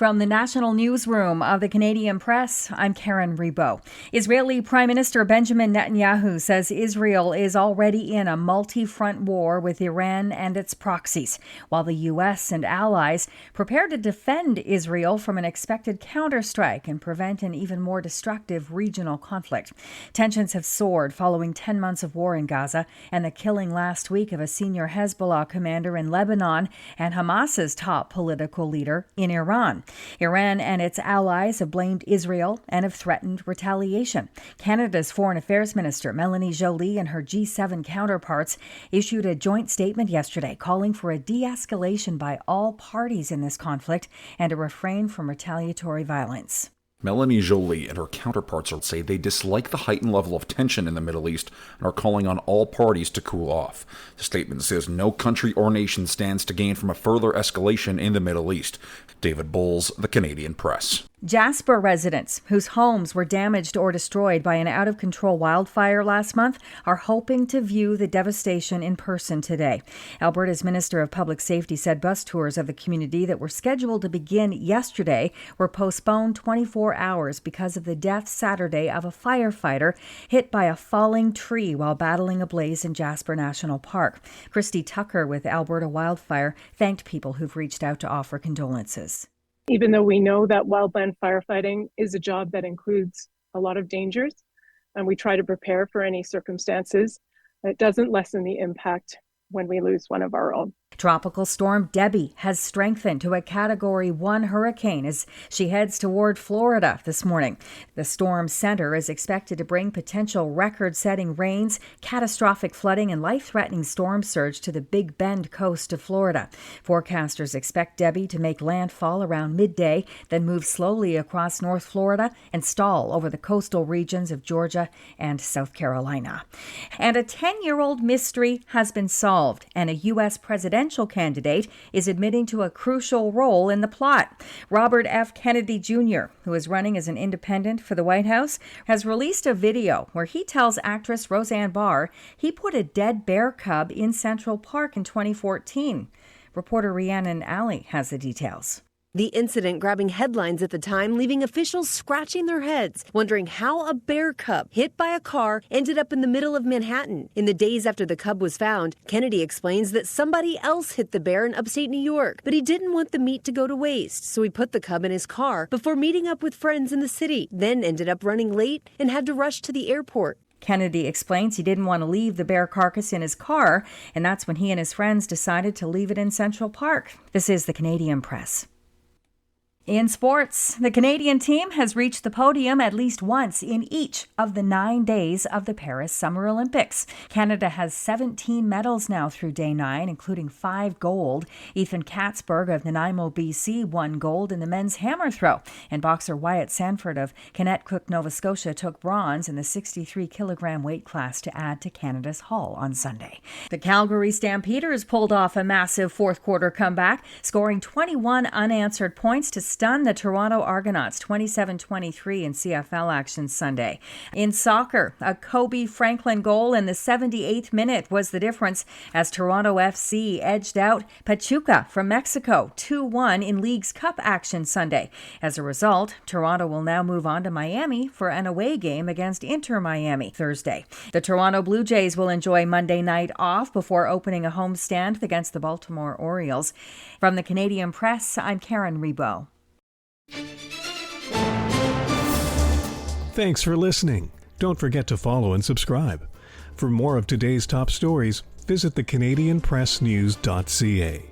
From the National Newsroom of the Canadian Press, I'm Karen Rebo. Israeli Prime Minister Benjamin Netanyahu says Israel is already in a multi-front war with Iran and its proxies, while the U.S. and allies prepare to defend Israel from an expected counterstrike and prevent an even more destructive regional conflict. Tensions have soared following 10 months of war in Gaza and the killing last week of a senior Hezbollah commander in Lebanon and Hamas's top political leader in Iran. Iran and its allies have blamed Israel and have threatened retaliation. Canada's Foreign Affairs Minister Melanie Joly and her G7 counterparts issued a joint statement yesterday calling for a de-escalation by all parties in this conflict and a refrain from retaliatory violence. Melanie Joly and her counterparts say they dislike the heightened level of tension in the Middle East and are calling on all parties to cool off. The statement says no country or nation stands to gain from a further escalation in the Middle East. David Bowles, The Canadian Press. Jasper residents whose homes were damaged or destroyed by an out-of-control wildfire last month are hoping to view the devastation in person today. Alberta's Minister of Public Safety said bus tours of the community that were scheduled to begin yesterday were postponed 24 hours because of the death Saturday of a firefighter hit by a falling tree while battling a blaze in Jasper National Park. Christy Tucker with Alberta Wildfire thanked people who've reached out to offer condolences. Even though we know that wildland firefighting is a job that includes a lot of dangers, and we try to prepare for any circumstances, it doesn't lessen the impact when we lose one of our own. Tropical storm Debbie has strengthened to a Category 1 hurricane as she heads toward Florida this morning. The storm center is expected to bring potential record-setting rains, catastrophic flooding, and life-threatening storm surge to the Big Bend coast of Florida. Forecasters expect Debbie to make landfall around midday, then move slowly across North Florida and stall over the coastal regions of Georgia and South Carolina. And a 10-year-old mystery has been solved, and a U.S. presidential candidate is admitting to a crucial role in the plot. Robert F. Kennedy Jr., who is running as an independent for the White House, has released a video where he tells actress Roseanne Barr he put a dead bear cub in Central Park in 2014. Reporter Rhiannon Alley has the details. The incident grabbing headlines at the time, leaving officials scratching their heads, wondering how a bear cub hit by a car ended up in the middle of Manhattan. In the days after the cub was found, Kennedy explains that somebody else hit the bear in upstate New York, but he didn't want the meat to go to waste, so he put the cub in his car before meeting up with friends in the city, then ended up running late and had to rush to the airport. Kennedy explains he didn't want to leave the bear carcass in his car, and that's when he and his friends decided to leave it in Central Park. This is the Canadian Press. In sports, the Canadian team has reached the podium at least once in each of the 9 days of the Paris Summer Olympics. Canada has 17 medals now through day 9, including 5 gold. Ethan Katzberg of Nanaimo, BC, won gold in the men's hammer throw, and boxer Wyatt Sanford of Connecticut, Nova Scotia, took bronze in the 63-kilogram weight class to add to Canada's haul on Sunday. The Calgary Stampeders pulled off a massive fourth-quarter comeback, scoring 21 unanswered points to stun the Toronto Argonauts 27-23 in CFL action Sunday. In soccer, a Kobe Franklin goal in the 78th minute was the difference as Toronto FC edged out Pachuca from Mexico 2-1 in League's Cup action Sunday. As a result, Toronto will now move on to Miami for an away game against Inter Miami Thursday. The Toronto Blue Jays will enjoy Monday night off before opening a homestand against the Baltimore Orioles. From the Canadian Press, I'm Karen Rebo. Thanks for listening. Don't forget to follow and subscribe. For more of today's top stories, visit thecanadianpressnews.ca.